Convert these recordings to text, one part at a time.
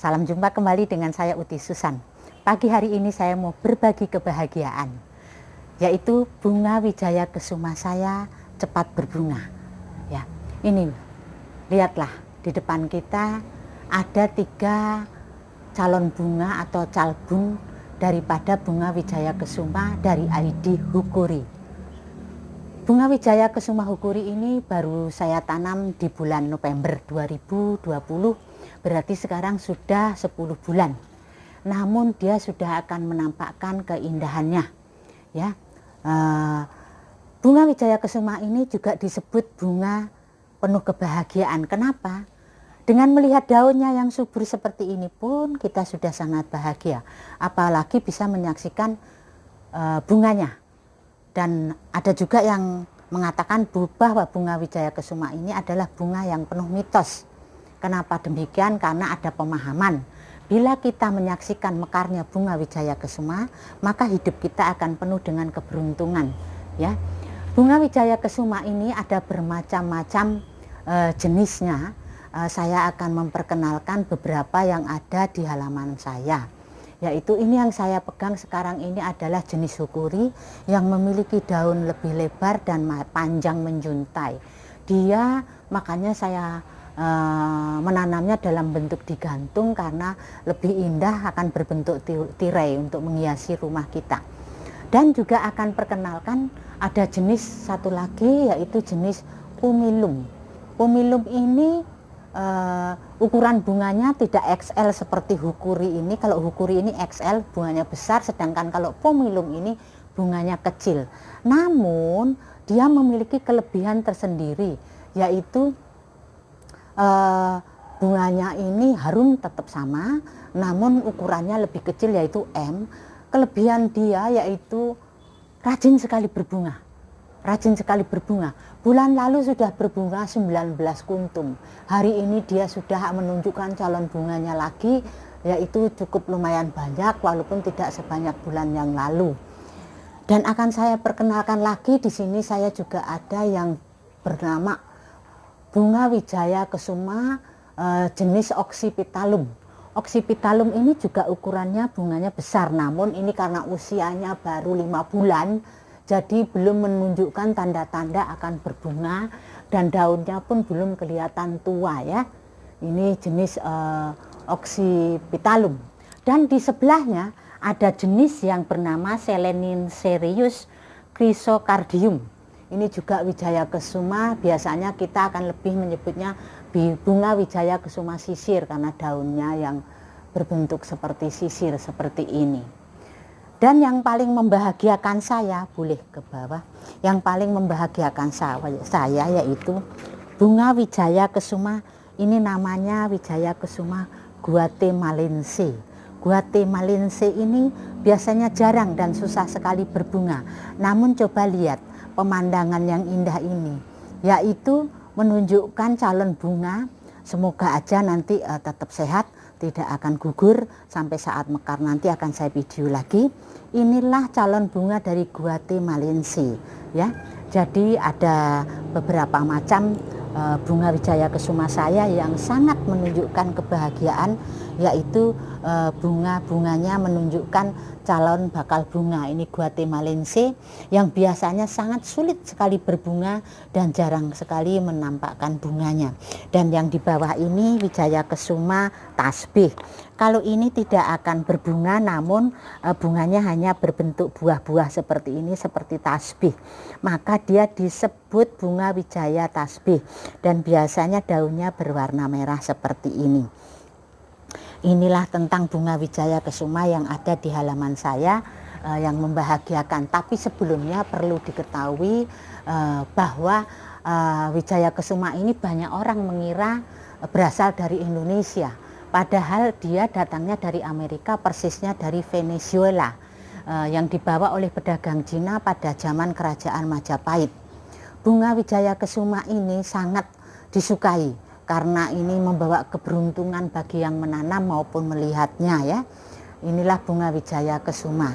Salam jumpa kembali dengan saya Uti Susan. Pagi hari ini saya mau berbagi kebahagiaan, yaitu bunga wijaya kesuma saya cepat berbunga. Ya, ini lihatlah di depan kita ada 3 calon bunga atau calbun daripada bunga wijaya kesuma dari ID Hukuri. Bunga wijaya kesuma Hukuri ini baru saya tanam di bulan November 2020, berarti sekarang sudah 10 bulan. Namun dia sudah akan menampakkan keindahannya. Ya, bunga wijaya kesuma ini juga disebut bunga penuh kebahagiaan. Kenapa? Dengan melihat daunnya yang subur seperti ini pun kita sudah sangat bahagia. Apalagi bisa menyaksikan bunganya. Dan ada juga yang mengatakan bahwa bunga wijaya kesuma ini adalah bunga yang penuh mitos. Kenapa demikian? Karena ada pemahaman. Bila kita menyaksikan mekarnya bunga wijaya kesuma, maka hidup kita akan penuh dengan keberuntungan. Ya, bunga wijaya kesuma ini ada bermacam-macam jenisnya. Saya akan memperkenalkan beberapa yang ada di halaman saya. Yaitu ini yang saya pegang sekarang ini adalah jenis Hukuri yang memiliki daun lebih lebar dan panjang menjuntai. Dia makanya saya menanamnya dalam bentuk digantung karena lebih indah, akan berbentuk tirai untuk menghiasi rumah kita. Dan juga akan perkenalkan ada jenis satu lagi yaitu jenis Pumilum. Pumilum ini ukuran bunganya tidak XL seperti Hukuri ini. Kalau Hukuri ini XL, bunganya besar, sedangkan kalau Pumilum ini bunganya kecil. Namun dia memiliki kelebihan tersendiri, yaitu bunganya ini harum tetap sama, namun ukurannya lebih kecil yaitu M. Kelebihan dia yaitu rajin sekali berbunga. Rajin sekali berbunga. Bulan lalu sudah berbunga 19 kuntum. Hari ini dia sudah menunjukkan calon bunganya lagi, yaitu cukup lumayan banyak walaupun tidak sebanyak bulan yang lalu. Dan akan saya perkenalkan lagi, di sini saya juga ada yang bernama bunga wijaya kesuma jenis Oxypetalum. Oxypetalum ini juga ukurannya bunganya besar, namun ini karena usianya baru 5 bulan, jadi belum menunjukkan tanda-tanda akan berbunga dan daunnya pun belum kelihatan tua ya. Ini jenis Oxypetalum. Dan di sebelahnya ada jenis yang bernama Selenincereus chrysocardium. Ini juga wijaya kesuma, biasanya kita akan lebih menyebutnya bunga wijaya kesuma sisir karena daunnya yang berbentuk seperti sisir seperti ini. Dan yang paling membahagiakan saya, boleh ke bawah, yang paling membahagiakan saya yaitu bunga wijaya kesuma, ini namanya wijaya kesuma guatemalense. Guatemalense ini biasanya jarang dan susah sekali berbunga. Namun coba lihat pemandangan yang indah ini, yaitu menunjukkan calon bunga, semoga aja nanti tetap sehat, tidak akan gugur sampai saat mekar, nanti akan saya video lagi. Inilah calon bunga dari Guatemalense ya. Jadi ada beberapa macam bunga wijaya kesuma saya yang sangat menunjukkan kebahagiaan, yaitu bunga-bunganya menunjukkan calon bakal bunga. Ini Guatemalense yang biasanya sangat sulit sekali berbunga dan jarang sekali menampakkan bunganya. Dan yang di bawah ini wijaya kesuma tasbih. Kalau ini tidak akan berbunga, namun bunganya hanya berbentuk buah-buah seperti ini, seperti tasbih. Maka dia disebut bunga wijaya tasbih dan biasanya daunnya berwarna merah seperti ini. Inilah tentang bunga wijaya kesuma yang ada di halaman saya yang membahagiakan. Tapi sebelumnya perlu diketahui bahwa wijaya kesuma ini banyak orang mengira berasal dari Indonesia. Padahal dia datangnya dari Amerika, persisnya dari Venezuela, yang dibawa oleh pedagang Cina pada zaman kerajaan Majapahit. Bunga wijaya kesuma ini sangat disukai karena ini membawa keberuntungan bagi yang menanam maupun melihatnya ya. Inilah bunga wijaya kesuma.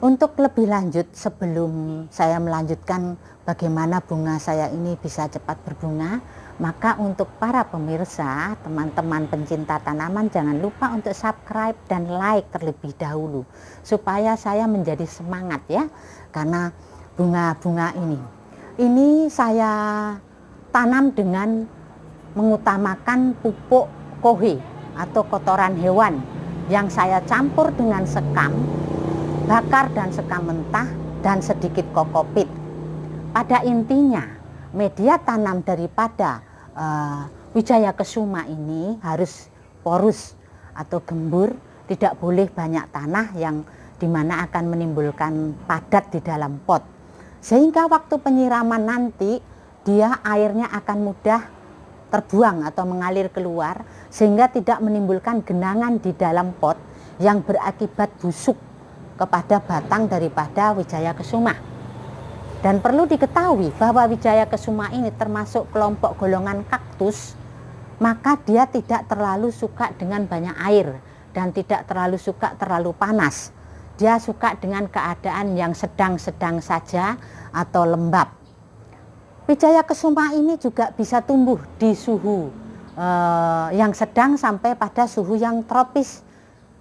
Untuk lebih lanjut, sebelum saya melanjutkan bagaimana bunga saya ini bisa cepat berbunga, Maka untuk para pemirsa, teman-teman pencinta tanaman, jangan lupa untuk subscribe dan like terlebih dahulu supaya saya menjadi semangat ya. Karena bunga-bunga ini saya tanam dengan mengutamakan pupuk kohe atau kotoran hewan yang saya campur dengan sekam bakar dan sekam mentah dan sedikit kokopit. Pada intinya media tanam daripada Wijaya Kesuma ini harus porus atau gembur, tidak boleh banyak tanah yang dimana akan menimbulkan padat di dalam pot, sehingga waktu penyiraman nanti dia airnya akan mudah terbuang atau mengalir keluar, sehingga tidak menimbulkan genangan di dalam pot yang berakibat busuk kepada batang daripada Wijaya Kesuma. Dan perlu diketahui bahwa Wijaya Kesuma ini termasuk kelompok golongan kaktus, maka dia tidak terlalu suka dengan banyak air dan tidak terlalu suka terlalu panas. Dia suka dengan keadaan yang sedang-sedang saja atau lembab. Wijaya Kesuma ini juga bisa tumbuh di suhu yang sedang sampai pada suhu yang tropis,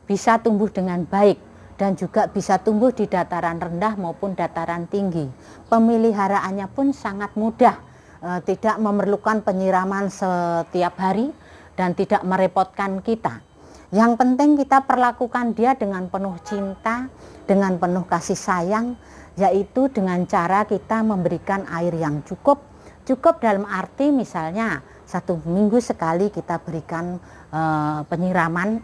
bisa tumbuh dengan baik. Dan juga bisa tumbuh di dataran rendah maupun dataran tinggi. Pemeliharaannya pun sangat mudah, tidak memerlukan penyiraman setiap hari dan tidak merepotkan kita. Yang penting kita perlakukan dia dengan penuh cinta, dengan penuh kasih sayang, yaitu dengan cara kita memberikan air yang cukup. Cukup dalam arti misalnya 1 minggu sekali kita berikan penyiraman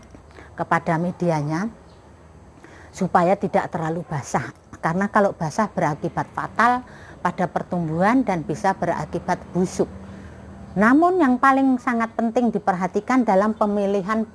kepada medianya, supaya tidak terlalu basah, karena kalau basah berakibat fatal pada pertumbuhan dan bisa berakibat busuk. Namun yang paling sangat penting diperhatikan dalam pemilihan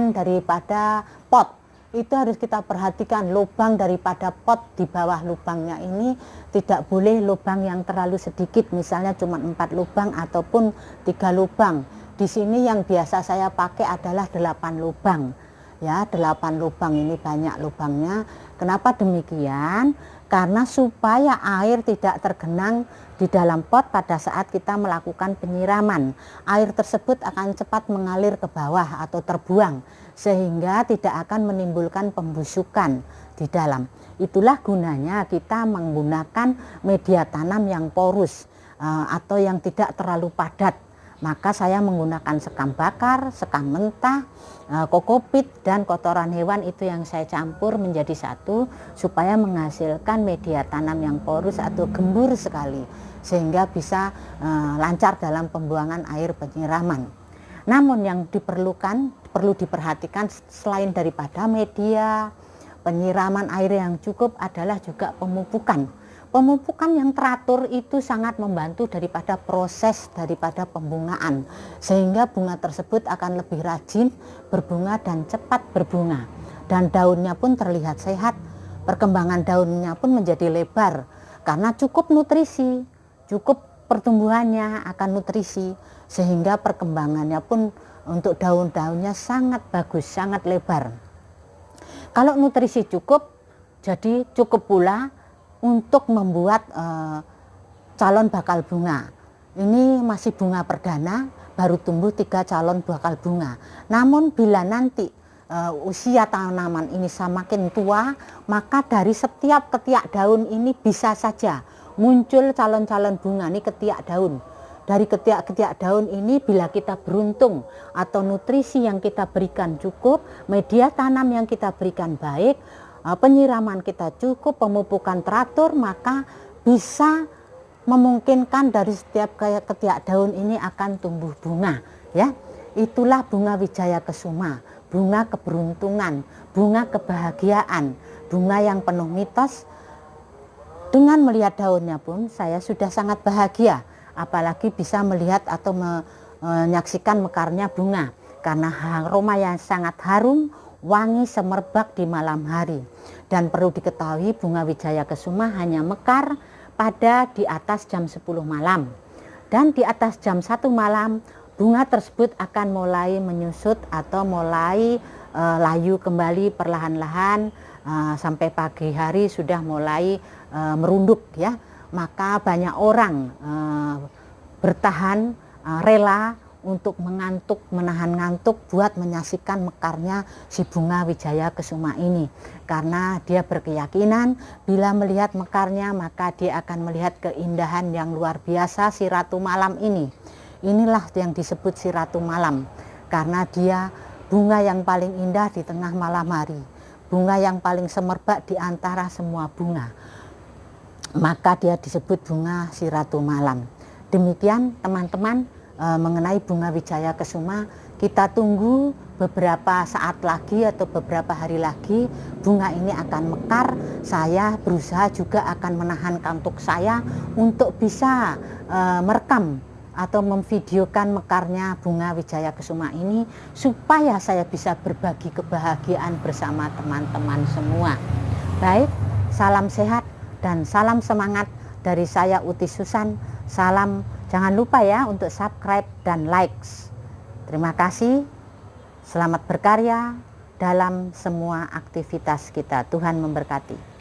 daripada pot, itu harus kita perhatikan lubang daripada pot di bawah lubangnya ini tidak boleh lubang yang terlalu sedikit, misalnya cuma 4 lubang ataupun 3 lubang. Di sini yang biasa saya pakai adalah 8 lubang. Ya, 8 lubang ini banyak lubangnya. Kenapa demikian? Karena supaya air tidak tergenang di dalam pot pada saat kita melakukan penyiraman. Air tersebut akan cepat mengalir ke bawah atau terbuang, sehingga tidak akan menimbulkan pembusukan di dalam. Itulah gunanya kita menggunakan media tanam yang porus atau yang tidak terlalu padat. Maka saya menggunakan sekam bakar, sekam mentah, kokopit dan kotoran hewan, itu yang saya campur menjadi satu supaya menghasilkan media tanam yang porus atau gembur sekali, sehingga bisa lancar dalam pembuangan air penyiraman. Namun yang perlu diperhatikan selain daripada media penyiraman air yang cukup adalah juga pemupukan. Pemupukan yang teratur itu sangat membantu daripada proses daripada pembungaan, sehingga bunga tersebut akan lebih rajin berbunga dan cepat berbunga, dan daunnya pun terlihat sehat, perkembangan daunnya pun menjadi lebar karena cukup nutrisi, cukup pertumbuhannya akan nutrisi, sehingga perkembangannya pun untuk daun-daunnya sangat bagus, sangat lebar. Kalau nutrisi cukup, jadi cukup pula untuk membuat calon bakal bunga. Ini masih bunga perdana, baru tumbuh 3 calon bakal bunga. Namun bila nanti usia tanaman ini semakin tua, maka dari setiap ketiak daun ini bisa saja muncul calon-calon bunga. Ini ketiak daun. Dari ketiak-ketiak daun ini bila kita beruntung atau nutrisi yang kita berikan cukup, media tanam yang kita berikan baik, penyiraman kita cukup, pemupukan teratur, maka bisa memungkinkan dari setiap ketiak daun ini akan tumbuh bunga. Ya, itulah bunga Wijaya Kesuma, bunga keberuntungan, bunga kebahagiaan, bunga yang penuh mitos. Dengan melihat daunnya pun saya sudah sangat bahagia, apalagi bisa melihat atau menyaksikan mekarnya bunga, karena aroma yang sangat harum, wangi semerbak di malam hari. Dan perlu diketahui bunga Wijaya Kesuma hanya mekar pada di atas jam 10 malam. Dan di atas jam 1 malam bunga tersebut akan mulai menyusut atau mulai layu kembali perlahan-lahan sampai pagi hari sudah mulai merunduk ya. Maka banyak orang bertahan, rela untuk menahan ngantuk buat menyaksikan mekarnya si bunga wijaya kesuma ini. Karena dia berkeyakinan bila melihat mekarnya maka dia akan melihat keindahan yang luar biasa si Ratu Malam ini. Inilah yang disebut si Ratu Malam, karena dia bunga yang paling indah di tengah malam hari, bunga yang paling semerbak di antara semua bunga. Maka dia disebut bunga si Ratu Malam. Demikian teman-teman mengenai bunga wijaya kesuma. Kita tunggu beberapa saat lagi atau beberapa hari lagi bunga ini akan mekar. Saya berusaha juga akan menahan kantuk saya untuk bisa merekam atau memvideokan mekarnya bunga wijaya kesuma ini, supaya saya bisa berbagi kebahagiaan bersama teman-teman semua. Baik, salam sehat dan salam semangat dari saya Uti Susan. Salam, jangan lupa ya untuk subscribe dan likes. Terima kasih. Selamat berkarya dalam semua aktivitas kita. Tuhan memberkati.